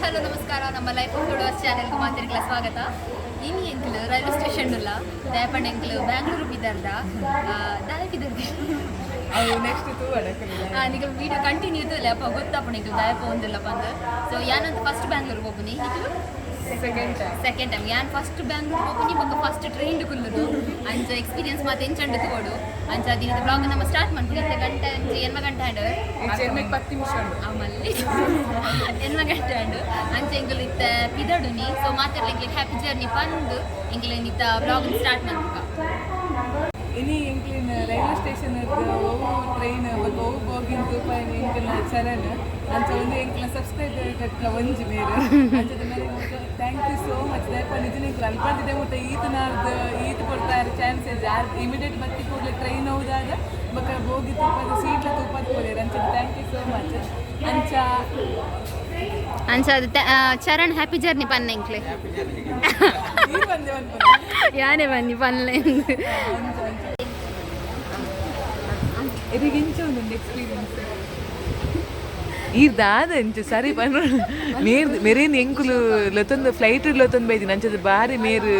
Hello ನಮಸ್ಕಾರ ನಮ್ಮ life photos ಚಾನೆಲ್ಗೆ ಮಾತಿರ್ಗಳ ಸ್ವಾಗತ ಇನ್ನು ಎಂಕ್ಲು ರೈಲ್ವೆ ಸ್ಟೇಷನ್ ಇಲ್ಲ ದಯಪಂಡ ಎಂಕ್ಲು ಬ್ಯಾಂಗ್ಳೂರು ಬಿದ್ದಾರ್ದ ದಾಯ ಬಿದ್ದಾರ್ದ ನೆಕ್ಸ್ಟ್ ನಿಮಗೆ ವೀಡಿಯೋ ಕಂಟಿನ್ಯೂ ಇದ್ದಲ್ಲ ಅಪ್ಪ ಗೊತ್ತಪ್ಪ ನಿಂಗೆ ದಯಪ ಒಂದಿಲ್ಲಪ್ಪ ಅಂದ್ರೆ ಸೊ ಯಾನಂತ ಫಸ್ಟ್ ಬ್ಯಾಂಗ್ಳೂರಿಗೆ ಹೋಗ್ಬನಿ ಸೆಕೆಂಡ್ ಟೈಮ್ ಯಾನ್ ಫಸ್ಟ್ ಬ್ಯಾಂಗ್ಳೂರ್ ಹೋಗ್ಬನಿ ಬೊಕ್ಕ ಫಸ್ಟ್ ಟ್ರೈನ್ ಕುಲ್ಲುದು ಅಂಚ ಎಕ್ಸ್ಪೀರಿಯನ್ಸ್ ಮತ್ತೆ ಎಂಚಂಡು ತಗೋಡು ಅಂಚ ದಿನದ ಬ್ಲಾಗ್ ನಮ್ಮ ಸ್ಟಾರ್ಟ್ ಮಾಡ್ಕೊಂಡು ಇತ್ತೆ ಗಂಟೆ ಅಂಚೆ 8 ಗಂಟೆ ಆಂಡ್ ಆಮಲ್ಲಿ 8 ಗಂಟೆ ಆಂಡ್ ಅಂಚೆ ಎಂಕುಲು ಇತ್ತ ಪಿದಡುನಿ ಸೊ ಮಾತಾಡ್ಲಿಕ್ಕೆ ಹ್ಯಾಪಿ ಜರ್ನಿ ಬಂದು ಎಂಕುಲು ಇತ್ತ ಬ್ಲಾಗ್ ಸ್ಟಾರ್ಟ್ ಮಾಡ್ಬೇಕ ಇನಿ ಎಂಕ್ಲಿನ ರೈಲ್ವೆ ಸ್ಟೇಷನ್ ಟ್ರೈನ್ ಹೋಗಿನ ರೂಪಾಯಿ ಎಂಕಲ್ನ ಚರಣ್ ಅಂಚ ಒಂದು ಎಂಕ್ಲ ಸಬ್ಸ್ಕ್ರೈಬರ್ ಕಟ್ಲ ಒಂಜಿ ಮೇರು ಅಂಚದ ಮೇಲೆ ಥ್ಯಾಂಕ್ ಯು ಸೋ ಮಚ್ ದಯಪ ನಿಜ ಎಂಕ್ಲು ಅಲ್ಪಂದಿದೆ ಮುಟ್ಟ ಈತನಾರ್ದು ಈತ ಕೊಡ್ತಾ ಇರೋ ಚಾನ್ಸಸ್ ಯಾರು ಇಮಿಡಿಯೇಟ್ ಬತ್ತಿ ಕೂಡಲೇ ಟ್ರೈನ್ ಹೋದಾಗ ಬಕ್ಕ ಹೋಗಿ ತುಪ್ಪದ ಸೀಟ್ಲ ತುಪ್ಪದ ಕೊಡ್ಯಾರ ಅಂಚದ ಥ್ಯಾಂಕ್ ಯು ಸೋ ಮಚ್ ಅಂಚ ಅದು ಚರಣ್ ಹ್ಯಾಪಿ ಜರ್ನಿ ಪನ್ನ ಎಂಕ್ಲೆ ಯಾನೇ ಬನ್ನಿ ಪನ್ಲೆ ಇದಕ್ಕೆ ಇಂಚ ಒಂದು ಎಕ್ಸ್ಪೀರಿಯನ್ಸ್ ಈರ್ದಾದಂಚು ಸರಿ ಪನ್ನ ಮೇರೇನು ಎಂಕುಲು ಲೊತ್ತೊಂದು ಫ್ಲೈಟ್ ಲೊತ್ತೊಂದು ಬೈದಿನಿ ಅಂಚದ ಬಾರಿ ಮೇರು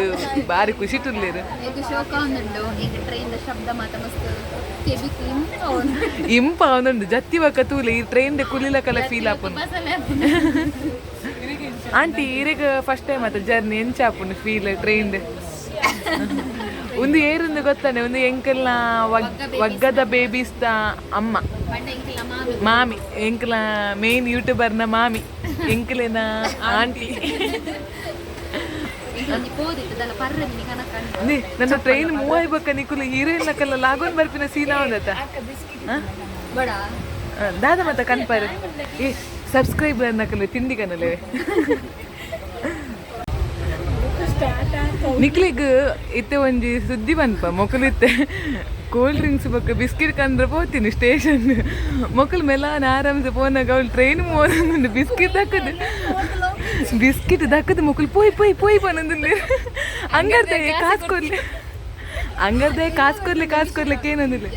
ಬಾರಿ ಖುಷಿ ತುರ್ಲೇರು ಇದು ಶೋಕ ಒಂದುಂಡು ಈಗ ಟ್ರೈನ್ ಶಬ್ದ ಮಾತ ಮಸ್ತ್ ಕೆಬಿಕು ಇಂಪ ಅವನುಂಡು ಜತ್ತಿ ಬಕ್ಕ ತೂಲೆ ಈ ಟ್ರೈನ್ ಕುಲಿಲಕಲ್ಲ ಫೀಲ್ ಆಪುಂಡು ಆಂಟಿ ಇರೆಗ ಫಸ್ಟ್ ಟೈಮ್ ಆತ ಜರ್ನಿ ಎಂಚ ಆಪುಂಡು ಫೀಲ್ ಟ್ರೈನ್ ಒಂದು ಏರುಂದು ಗೊತ್ತಾನೆ ಒಂದು ಎಂಕಲ್ನ ಒಗ್ಗದ ಬೇಬೀಸ್ದ ಅಮ್ಮ ಮಾಮಿ ಎಂಕಲ ಮೇನ್ ಯೂಟ್ಯೂಬರ್ನ ಮಾಮಿ ಎಂಕಲಿನ ಆಂಟಿ ನನ್ನ ಟ್ರೈನ್ ಮೂವ್ ಆಗ್ಬೇಕ ನಿಕುಲು ಹೀರೋಯಿನ್ ನಕಲ್ಲ ಲಾಗೋನ್ ಬರ್ಪಿನ ಸೀನಾ ಒಂದತ್ತ ದಾದ ಮತ್ತ ಕನ್ಪಾರ ಏ ಸಬ್ಸ್ಕ್ರೈಬರ್ ನಕಲು ತಿಂಡಿ ಕನಲೆ ನಿಕ್ಲಿಗ್ ಇತ್ತೆ ಒಂಜಿ ಸುದ್ದಿ ಬಂದ್ಪ ಮೊಕಲು ಇತ್ತೆ ಕೋಲ್ಡ್ ಡ್ರಿಂಕ್ಸ್ ಬೊಕ್ಕ ಬಿಸ್ಕಿಟ್ ಕಂಡ್ರೆ ಪೋತೀನಿ ಸ್ಟೇಷನ್ ಮೊಕಲು ಮೆಲಾನ ಆರಾಮ್ಸೆ ಪೋನಾಗ ಅವಳು ಟ್ರೈನ್ ಮೋದ ಬಿಸ್ಕಿಟ್ ದಕ್ಕದ ಮೊಕಲು ಪೋಯ್ ಪನಂದಿಲ್ಲ ಹಂಗರ್ದೆ ಕಾಸು ಕೊಡ್ಲಿ ಹಂಗರ್ದೆ ಕಾಸು ಕೊಡ್ಲಿಕ್ಕೆ ಏನಂದಿಲ್ಲ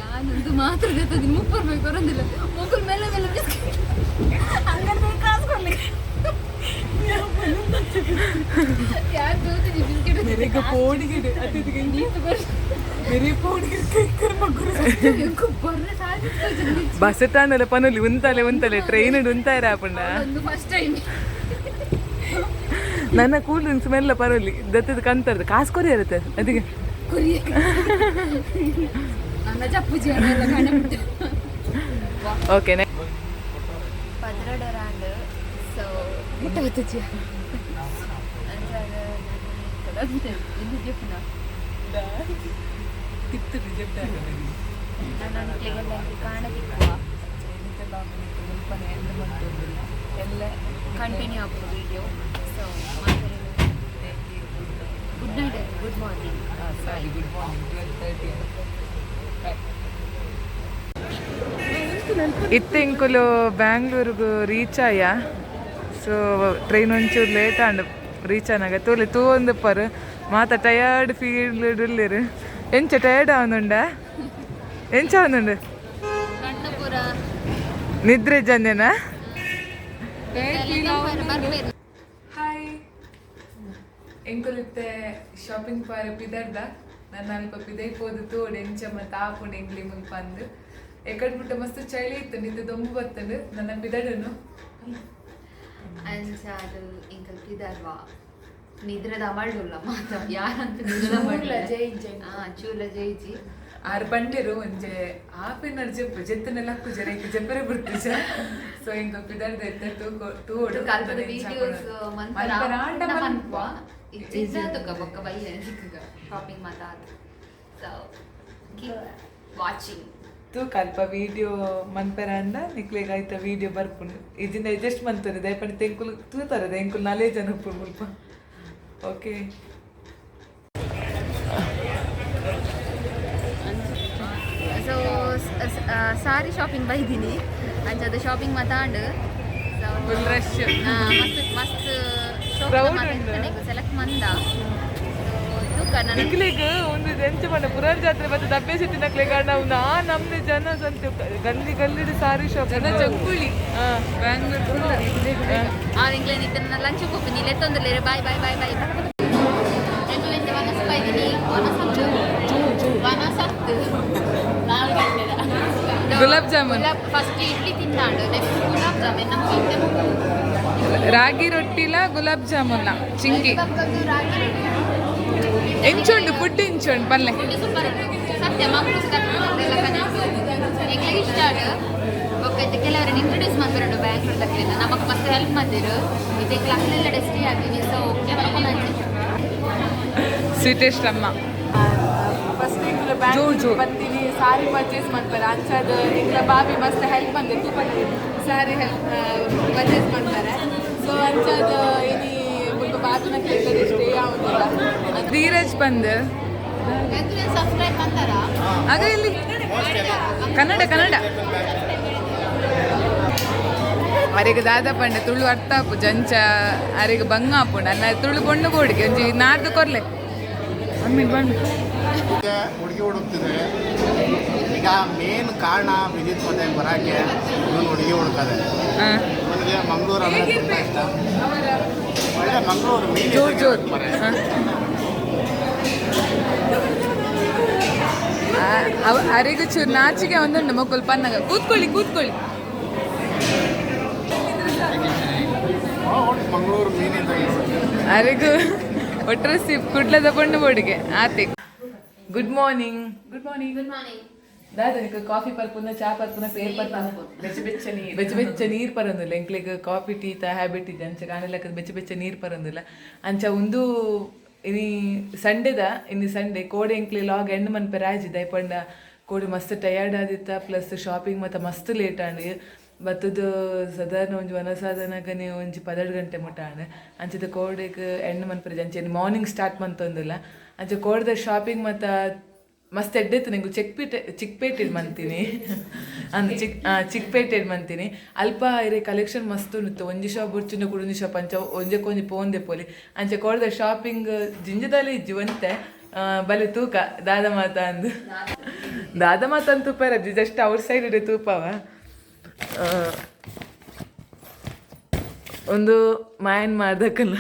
ಮಾತ್ರ ಮುಪ್ಪರ್ಬೇಕು ಬರೋದಿಲ್ಲ ಮೊಕಲ್ ಮೇಲೆ ಮೇಲೆ ಬಿಸ್ಕಿಟ್ ಹಂಗರ್ದೆ ಕಾಸು ಕೊಡ್ಲಿಕ್ಕೆ ಬಸ್ ಸ್ಟ್ಯಾಂಡ್ ಪನಲಿ ಉಂತಲೆ ಟ್ರೈನ್ ಉಂತಾರ ಪಂಡ ನನ್ನ ಕೂಲ್ ಡ್ರಿಂಕ್ಸ್ ಮೆಲ್ಲ ಪರವಲಿ ದತ್ತದ ಕಂತರ್ದು ಕಾಸು ಕೊರಿ ಇರುತ್ತೆ ಅದಕ್ಕೆ ಓಕೆ ಕಂಟಿನ್ಯೂ ಆಗ್ಬೋದು video so good night good morning good morning 12:30 ಇತ್ತೆ ಇಂಕುಲು ಬ್ಯಾಂಗ್ಳೂರ್ಗು ರೀಚ್ ಆಯ ಸೊ ಟ್ರೈನ್ ಒಂಚೂರು ಲೇಟ್ ಆಂಡ್ ರೀಚ್ ಆನಾಗ ತೋಲೆ ತೂ ಒಂದು ಪರ್ ಮಾತ ಟಯರ್ಡ್ ಫೀಲ್ ಇಲ್ಲಿರು ಎಂಚ ಟಯರ್ಡ್ ಆವನುಂಡ ಎಂಚ ಆವನುಂಡು ನಿದ್ರೆ ಜಂದೇನಾ ಹಾಯ್ ಎಂಕುಲಿತ್ತೆ ಶಾಪಿಂಗ್ ಪಾರ ಪಿದರ್ದ ನನ್ನ ಅಲ್ಪ ಪಿದೈ ಪೋದು ತೋಡು ಎಂಚಮ್ಮ ತಾಪುಂಡು ಎಂಗ್ಲಿ ಮುಲ್ಪಂದು ಎಕಡ್ಬಿಟ್ಟ ಮಸ್ತ್ ಚಳಿ ಇತ್ತು ನಿಂತು ದೊಂಬು ಬತ್ತಂಡು ನನ್ನ ಪಿದಡನು ಅಂಚ ಅದು ಎಂಕಲ್ ಪಿದರ್ವಾ ನಿದ್ರದ ಅಮಳ್ಳುಲ್ಲ ಮಾತ ಯಾರಂತ ಚೂಲ ಜೈಜಿ ಆರು ಬಂಡಿರು ಒಂಜೆ ಆಪಿನ ಜೆಪ್ಪು ಜೆತ್ತನೆಲ್ಲ ಹಾಕು ಜರ ಈಗ ಜೆಪ್ಪರೆ ಬಿಡ್ತೀಜ ಸೊ ಹಿಂಗ ಪಿದರ್ದ ಎತ್ತ ತೂಡು ಕಲ್ಪದ ವಿಡಿಯೋಸ್ ಮನ್ಪ ಇಜ್ಜಾತುಕ ಬೊಕ್ಕ ಬಯ್ಯ ಸಿಕ್ಕಗ ಶಾಪಿಂಗ್ ಮಾತಾದ ಸೊ ಕೀಪ್ ವಾಚಿಂಗ್ ತೂ ಕಲ್ಪ ವಿಡಿಯೋ ಮನ್ಪೆರ ಅಂಡ ನಿಕ್ಲೆಗ್ ಆಯ್ತ ವಿಡಿಯೋ ಬರ್ಪುಂಡು ಇಜಿಂದ ಅಡ್ಜಸ್ಟ್ ಮಂತನೆ ದಯಪಂಡ ತೆಂಕುಲು ತೂತಾರದ ಎಂಕುಲು ನಾಲೇ ಜನ ಉಪ್ಪುಂಡು ಮುಲ್ಪ ಓಕೆ ಸೊ ಸಾರಿ ಶಾಪಿಂಗ್ ಬೈದಿನಿ ಅಂಚದ ಶಾಪಿಂಗ್ ಮಾತಾಂಡು ಫುಲ್ ರಶ್ ಮಸ್ತ್ ಸೆಲೆಕ್ಟ್ ಮಂದ ನಿಕ್ಲಿಗೆ ಒಂದು ಎಂಚ ಮಾಡ ಪುರಾಣ ಜಾತ್ರೆ ಮತ್ತೆ ದಬ್ಬೆ ಸಿಟ್ಟಿ ನಕ್ಲೆ ಕಾರಣ ನಮ್ದು ಜನ ಸಂತೆ ಗಲ್ಲಿ ಸಾರಿ ಶಾಪ್ ಜಂಗುಳಿ ಬ್ಯಾಂಗ್ಳೂರ್ ಇಂಗ್ಲೆಂಡ್ ಇತ್ತು ಲಂಚ್ ಹೋಗ್ತೀನಿ ಇಲ್ಲೇ ತೊಂದರೆ ಬಾಯ್ ಬಾಯ್ ಬಾಯ್ ಬಾಯ್ ಎಂಗ್ಲೆಂಡ್ ವನಸ್ ಬೈದಿನಿ ವನಸತ್ತು 4 ಗಂಟೆದ ಗುಲಾಬ್ ಜಾಮೂನ್ ಫಸ್ಟ್ ಇಡ್ಲಿ ತಿಂದಾಂಡು ನೆಕ್ಸ್ಟ್ ಗುಲಾಬ್ ಜಾಮೂನ್ ನಮ್ಗೆ ಇತ್ತೆ ರಾಗಿ ರೊಟ್ಟಿಲ ಗುಲಾಬ್ ಜಾಮೂನ ಚಿಂಕಿ ಎಂಚುಂಡು ಪುಟ್ಟು ಇಂಚುಂಡು ಪಲ್ಲೆ ಸೂಪರ್ ಸತ್ಯ ಮಕ್ಕಳು ಎಲ್ಲ ಕನೆಕ್ಟ್ ಎಂಗ್ಲಿಗೆ ಇಷ್ಟ ಓಕೆ ಕೆಲವರನ್ನು ಇಂಟ್ರೊಡ್ಯೂಸ್ ಮಾಡ್ಬಾರ್ದು ಬ್ಯಾಂಗ್ಳೂರ್ ತಕ್ಕಲಿಂದ ನಮಗೆ ಮಸ್ತ್ ಹೆಲ್ಪ್ ಮಾಡಿರು ಇದಕ್ಕೆ ಅಲ್ಲೆಲ್ಲ ಡೆಸ್ಟಿ ಆಗಿವಿ ಸೊ ಓಕೆ ಬರ್ಕೊಂಡು ಸ್ವೀಟೆಸ್ಟ್ ಅಮ್ಮ ಫಸ್ಟ್ ಇಂಗ್ಲ ಬ್ಯಾಂಕ್ ಬರ್ತೀನಿ ಸಾರಿ ಪರ್ಚೇಸ್ ಮಾಡ್ತಾರೆ ಅಂಚದ ಇಂಗ್ಲ ಬಾಬಿ ಮಸ್ತ್ ಹೆಲ್ಪ್ ಬಂದೆ ತೂಪಲ್ಲಿ ಸಾರಿ ಹೆಲ್ಪ್ ಪರ್ಚೇಸ್ ಮಾಡ್ತಾರೆ ಸೊ ಅಂಚದ ಇನಿ ಮುಲ್ಪ ಬಾಬಿನ ಕೇಳ್ತಾರೆ ಸ್ಟೇ ಆಗೋದಿಲ್ಲ ಧೀರಜ್ ಬಂದು ಸಬ್ಸ್ಕ್ರೈಬ್ ಮಾಡ್ತಾರಾ ಆಗ ಇಲ್ಲಿ ಕನ್ನಡ ಕನ್ನಡ ಅರೆಗೆ ದಾದ ಪಂಡ ತುಳು ಅರ್ಥ ಆಪು ಜಂಚ ಅರೆಗೆ ಬಂಗ ಆಪುಂಡು ಅನ್ನ ತುಳು ಕೊಂಡು ಬೋಡಿಗೆ ಒಂಜಿ ನಾರ್ದು ಕೊರ್ಲೆ ಅಮ್ಮಿನ್ ಬಂದು ಹುಡುಗಿ ಹುಡುಕ್ತಿದ್ರೆ ಈಗ ಮೇನ್ ಕಾರಣ ವಿದ್ಯುತ್ ಮನೆ ಬರೋಕ್ಕೆ ಇವನು ಹುಡುಗಿ ಹುಡುಕದೆ ನನಗೆ ಮಂಗಳೂರು ಅಂದರೆ ತುಂಬ ಇಷ್ಟ ಒಳ್ಳೆ ಮಂಗಳೂರು ಮೀನು ಜೋರ್ ಜೋರ್ ಅರೆಗೆ ಚೂರು ನಾಚಿಗೆ ಒಂದುಂಡು ಮಕ್ಕಳು ಪನ್ನಗ ಕೂತ್ಕೊಳ್ಳಿ ಕೂತ್ಕೊಳ್ಳಿ ಮಂಗಳೂರು ಮೀನಿಂದ ಅರೆಗೂ ಒಟ್ಟರೆ ಸಿಪ್ ಕುಡ್ಲದ ಪಂಡು ಬೋಡಿಗೆ ಆತೆ good morning good morning good morning ದಾದನಿಗೆ ಕಾಫಿ ಪರ್ಪುನ ಚಾ ಪರ್ಪುನ ಪೇರ್ ಪರ್ಪುನ ಬೆಚ್ಚ ನೀರು ಪರಂದಿಲ್ಲ ಎಂಕ್ಲಿಗೆ ಕಾಫಿ ಟೀ ತ ಹ್ಯಾಬಿಟ್ ಇದೆ ಅಂಚ ಕಾಣಲಕ್ಕ ಬೆಚ್ಚ ನೀರು ಪರಂದಿಲ್ಲ ಅಂಚ ಒಂದು ಇನಿ ಸಂಡೆದ ಇನ್ನು ಸಂಡೆ ಕೋಡೆ ಎಂಕ್ಲಿ ಲಾಗ್ ಎಂಡ್ ಮನ್ಪೆ ರಾಜಿದ ಪಂಡ ಕೋಡೆ ಮಸ್ತ್ ಟಯರ್ಡ್ ಆದಿತ್ತ ಪ್ಲಸ್ ಶಾಪಿಂಗ್ ಮತ್ತು ಮಸ್ತ್ ಲೇಟ್ ಆಂಡ್ ಬತ್ತದು ಸಾಧಾರಣ ಒಂಜಿ ವನಸಾಧನಗನೆ ಒಂಜಿ 12 ಗಂಟೆ ಮುಟ್ಟ ಆಂಡ್ ಅಂಚದ ಕೋಡೆಗೆ ಎಂಡ್ ಮನ್ಪರೆ ಅಂಚೆ ಮಾರ್ನಿಂಗ್ ಸ್ಟಾರ್ಟ್ ಮಂತೊಂದಿಲ್ಲ ಅಂಚೆ ಕೋಡ್ದ ಶಾಪಿಂಗ್ ಮತ್ತು ಮಸ್ತ್ ಎಡ್ಡೆತ್ತು ನಂಗೆ ಚಿಕ್ಕಪೇಟೆಡ್ ಮಂತೀನಿ ಅಂದ್ ಚಿಕ್ಕಪೇಟೆಡ್ ಮಂತೀನಿ ಅಲ್ಪ ಇರೇ ಕಲೆಕ್ಷನ್ ಮಸ್ತ್ ಉಂಟು ಒಂಜಿ ಶಾಪ್ ಬುರ್ಚಿನ ಕೂಡ ಒಂಜಿ ಶಾಪ್ ಅಂಚ ಒಂಜಕ್ಕೊಂಜಿ ಪೋಂದೆ ಪೋಲಿ ಅಂಚೆ ಕೊಡ್ದ ಶಾಪಿಂಗ್ ಜಿಂಜದಲ್ಲಿ ಇಜ್ಜುವಂತೆ ಬಲೆ ತೂಕ ದಾದ ಮಾತ ಅಂದು ದಾದ ಮಾತ ಅಂತ ತೂಪಾರ ಜಸ್ಟ್ ಔಟ್ ಸೈಡ್ ಇಡೆ ತೂಪವ ಒಂದು ಮಾಯನ್ ಮಾಡ್ದಕ್ಕಲ್ಲ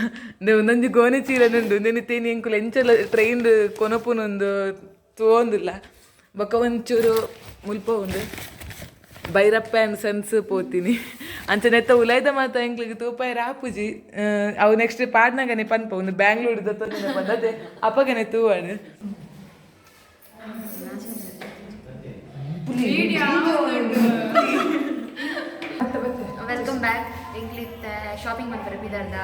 ಒಂದೊಂದು ಗೋಣಿ ಚೀಲನುಂಡು ನೆನಿತೇನಿ ಎಂಕುಲು ಎಂಚಲ ಟ್ರೈನ್ ಕೊನಪುನೊಂದು ತೋಂದಿಲ್ಲ ಬೊಕ್ಕ ಒಂಚೂರು ಮುಲ್ಪ ಉಂಡು ಭೈರಪ್ಪ ಆ್ಯಂಡ್ ಸನ್ಸ್ ಪೋತೀನಿ ಅಂಚನೆತ್ತ ಉಲೈದ ಮಾತ ಎಂಕ್ಲಿಗೆ ತೂಪಾಯಿ ರಾಪುಜಿ ಅವು ನೆಕ್ಸ್ಟ್ ಪಾಡ್ನಾಗನೆ ಪನ್ಪ ಒಂದು ಬ್ಯಾಂಗ್ಳೂರು ದತ್ತನೆ ಬಂದದೆ ಅಪ್ಪಗನೆ ತೂವಾಡು ವೆಲ್ಕಮ್ ಬ್ಯಾಕ್ ಇಂಗ್ಲಿತ್ ಶಾಪಿಂಗ್ ಮಾಡ್ತಾರೆ ಬಿದರ್ದ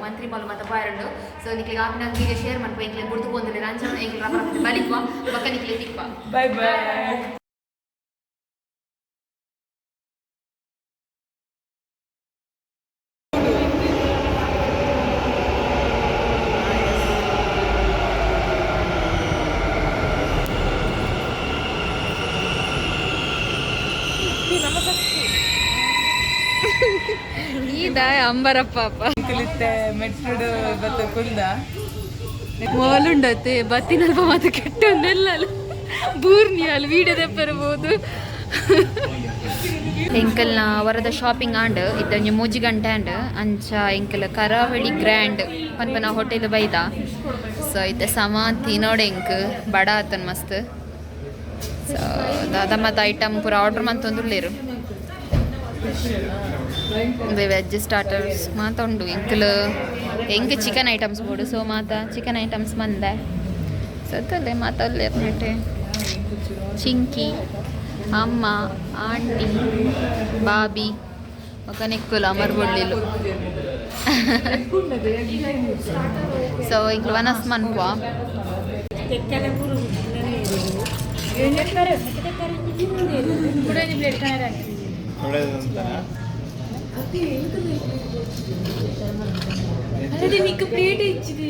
ಮಂತ್ರಿ ಮಾಲ್ ಮತ್ತೆ ಬಾಯರಂಡು ಸೊ ನಿಕ್ಲಿಗೆ ಆಪಿನ ವೀಡಿಯೋ ಶೇರ್ ಮಾಡ್ಕೊ ಇಂಕ್ಲಿ ಗುರ್ತು ಬಂದಿಲ್ಲ ರಂಜನ್ ಇಂಕ್ಲಿ ಬಲಿಕ್ವಾ ಬಕ್ಕ ನಿಕ್ಲಿ ತಿಕ್ವಾ ಬಾಯ್ ಬಾಯ್ ಈದ ಅಂಬರಪ್ಪ ಕಲಿತೆ ಮೆಟ್ರೋಡ್ ಬತ್ತ ಕುಲ್ದ ಮೋಲುಂಡತ್ತೆ ಬತ್ತಿನಲ್ಪ ಮತ್ತೆ ಕೆಟ್ಟೊಂದೆಲ್ಲ ಬೂರ್ನಿ ಅಲ್ಲಿ ವೀಡಿಯೋ ತೆಪ್ಪರಬಹುದು ಎಂಕಲ್ನ ವರದ ಶಾಪಿಂಗ್ ಆಂಡ್ ಇದ್ದ ಮೂಜಿ ಗಂಟೆ ಆಂಡ್ ಅಂಚ ಎಂಕಲ್ ಕರಾವಳಿ ಗ್ರ್ಯಾಂಡ್ ಪನ್ಪನ ಹೋಟೆಲ್ ಬೈದ ಸೊ ಇತ್ತೆ ಸಮಾಂತಿ ನೋಡಿ ಎಂಕ್ ಬಡ ಆತನ್ ಮಸ್ತ್ ಸೊ ದಾದ ಮತ್ತು ಐಟಮ್ ಪೂರ ಆರ್ಡ್ರ್ ಮಂತೊಂದುಳ್ಳೇರು ವೆಜ್ ಸ್ಟಾರ್ಟರ್ಸ್ ಮಾತ ಉಂಡು ಎಂಕಲ್ ಎಂಕ್ ಚಿಕನ್ ಐಟಮ್ಸ್ ಬೋಡು ಸೊ ಮಾತ ಚಿಕನ್ ಐಟಮ್ಸ್ ಮಂದೆ ಸತ್ತಲ್ಲೇ ಮಾತಲ್ಲೇ ನೆಟ್ಟೆ ಚಿಂಕಿ ಅಮ್ಮ ಆಂಟಿ ಬಾಬಿ ఒక నెక్కులు అమర్ బొళ్ళిలు సో ఇంక వనస్ మన్పా అదే నీకు ప్లేట్ ఇచ్చింది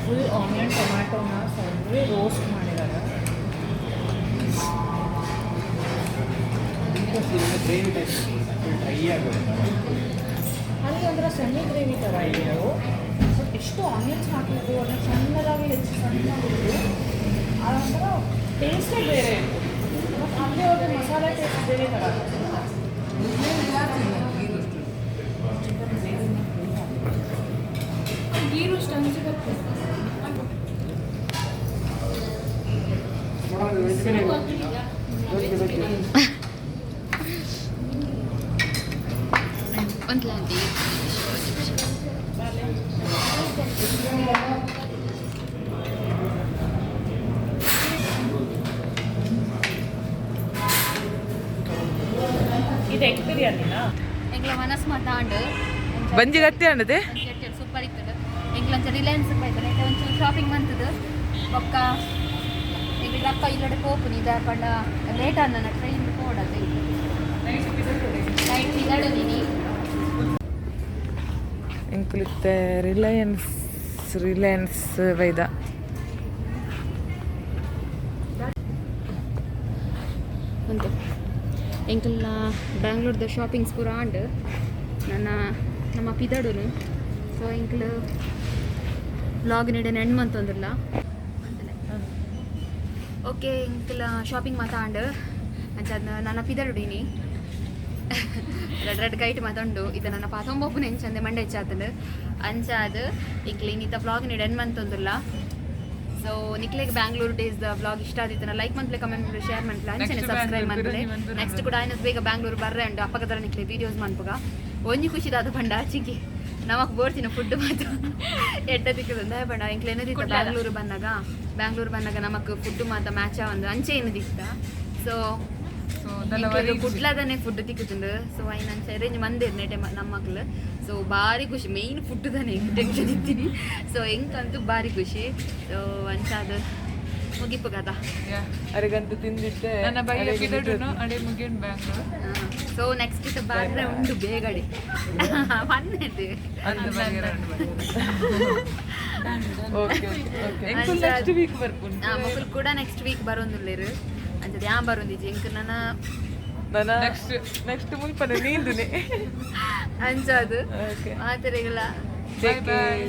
ಫುಲ್ ಆನಿಯನ್ ಟೊಮ್ಯಾಟೋನ ಸಣ್ಣ ರೋಸ್ಟ್ ಮಾಡಿದ್ದಾರೆ ಅಲ್ಲಿ ಒಂಥರ ಸೆಮಿ ಗ್ರೇವಿ ಥರ ಇತ್ತು. ಬಟ್ ಎಷ್ಟು ಆನಿಯನ್ಸ್ ಹಾಕಿದ್ದು ಅದನ್ನು ಸಣ್ಣದಾಗಿ ಹೆಚ್ಚು ಸಣ್ಣದಾಗಿದ್ದು ಅದೊಂಥರ ಟೇಸ್ಟೇ ಬೇರೆ ಇತ್ತು. ಮತ್ತು ಅಲ್ಲೇ ಹೋಗಿ ಮಸಾಲೆ ಟೇಸ್ಟ್ ಬೇರೆ ಥರ ಗೀ ರೋಸ್ಟ್ ಅನಿಸಿರುತ್ತೆ. ಒಂದು ಲಾಂಟಿ ಇದು ಎಗ್ ಬಿರಿಯಾನಿನಾ? ಎಂಗ್ಲ ಮನಸ್ಸು ಮಾತಾಂಡು ಬಂಜಿ ಗಟ್ಟಿ ಅನ್ನದೆ ಸೂಪರ್ ಇರ್ತದೆ. ಎಂಗ್ಲಂಚ ರಿಲಯನ್ಸ್ ಬೈತಾರೆ ಒಂಚೂರು ಶಾಪಿಂಗ್ ಬಂತದ್ದು ಪಕ್ಕ ಈಗ ಅಕ್ಕ ಇಲ್ಲಡೆ ಪೋಪುನಿ ಇದು ಪಂಡ ಲೇಟ್ ಅನ್ನ ಟ್ರೈನ್ ಪೋಡದು ನೈಟ್ ಇಲ್ಲಡು ನೀನು ಇಂಕ್ಲಿತ್ತೆ ರಿಲಯನ್ಸ್ ವೈದ ಅಂತ ಎಂಕಲ್ನ ಬ್ಯಾಂಗ್ಳೂರ್ದ ಶಾಪಿಂಗ್ಸ್ ಪೂರ ಆಂಡ್ ನಮ್ಮ ಪಿದಡುನು ಸೊ ಎಂಕಲ್ ಬ್ಲಾಗ್ ನೀಡೇನು ಹೆಣ್ಣು ಅಂತಂದ್ರಲ್ಲ ಓಕೆ ಎಂಕಲ್ ಶಾಪಿಂಗ್ ಮಾತಾಂಡ್ ಅಂಚದ ನನ್ನ ಪಿದಡುಡೀನಿ ರೆಡ್ ಕೈಟ್ ಮಾತಾಂಡು ಇದು ನನ್ನ ಪಾತೊಂಬೊಪ್ಪು ನೆಂಚಂದೆ ಮಂಡೆ ಹೆಚ್ಚಾತಂಡು ಅಂಚಾದ ಇಂಕ್ಲಿ ಇನ್ನಿತ ಬ್ಲಾಗ್ ನೀಡು ಹೆಣ್ಣು ಅಂತಂದ್ರಲ್ಲ ಸೊ ನಿಕ್ಲೆಗೆ ಬ್ಯಾಂಗ್ಳೂರ್ ಡೇಸ್ ದ ಬ್ಲಾಗ್ ಇಷ್ಟ ಆದಿತ್ತು ಲೈಕ್ ಮಂತ್ಲೆ ಕಮೆಂಟ್ ಮಾಡಿ ಶೇರ್ ಮಾಡ್ಲಿ ಅಂಚನೆ ಸಬ್ಸ್ಕ್ರೈಬ್ ಮಾಡ್ಲಿ ನೆಕ್ಸ್ಟ್ ಕೂಡ ಆಯ್ನದು ಬೇಗ ಬ್ಯಾಂಗ್ಳೂರ್ ಬರ್ರೆ ಅಂಡು ಅಪ್ಪಗದರ ನಿಕ್ಲೆ ವೀಡಿಯೋಸ್ ಮಾಡ್ಪುಗ ಒಂಜಿ ಖುಷಿದಾದ ಪಂಡ ಆಚಿಗೆ ನಮಕ್ ಬೋರ್ತಿನ ಫುಡ್ ಮಾತು ಎಡ್ಡ ದಿಕ್ಕದ ಪಂಡ ಇಂಕ್ಲೆ ಏನದಿತ್ತ ಬ್ಯಾಂಗ್ಳೂರ್ ಬಂದಾಗ ನಮಕ್ ಫುಡ್ ಮಾತ ಮ್ಯಾಚ ಒಂದು ಅಂಚೆ ಏನದಿತ್ತ ಸೊ ಕುಡ್ಲದನೆ ಫುಡ್ ತಿಕ್ಕುತ್ತುಂಡು ಸೊ ಐನ್ ಅಂಚೆ ಅರೇಂಜ್ ಮಂದಿರ್ ನೆಟೆ ನಮ್ಮ ಮಕ್ಳು ಸೊ ಭಾರಿ ಖುಷಿ ಮೇಯ್ನ್ ಫುಡ್ ತಾನೆ ಟೆನ್ಷನ್ ಇತ್ತೀನಿ ಸೊ ಹೆಂಗಂತೂ ಭಾರಿ ಖುಷಿ ಸೊ ಅಂಚಾದ ಮುಗಿಪ್ಪು ಕದ ಅರಿಗಂತೂ ತಿಂದಿದ್ದೆ ನನ್ನ ಬೈಯ ಪಿದಡುನು ಅಡೆ ಮುಗಿನ್ ಬ್ಯಾಂಗ್ಳೂರ್ ಸೊ ನೆಕ್ಸ್ಟ್ ಇದು ಬಾರ್ರೆ ಉಂಡು ಬೇಗಡೆ ಬಂದೈತೆ ನೆಕ್ಸ್ಟ್ ವೀಕ್ ಬರ್ಪುಂಡು ಮಕ್ಕಳು ಕೂಡ ನೆಕ್ಸ್ಟ್ ವೀಕ್ ಬರೋಂದುಲ್ಲೇರು ಅಂಚದ ಯಾ ಬರೋಂದಿಜ್ಜಿ ಎಂಕ್ ನನ್ನ ನೆಕ್ಸ್ಟ್ ಮುಲ್ಪನೆ ನೀಂದುನೆ ಅಂಚದು ಓಕೆ ಮಾತೆರೆಗಳ ಬಾಯ್ ಬಾಯ್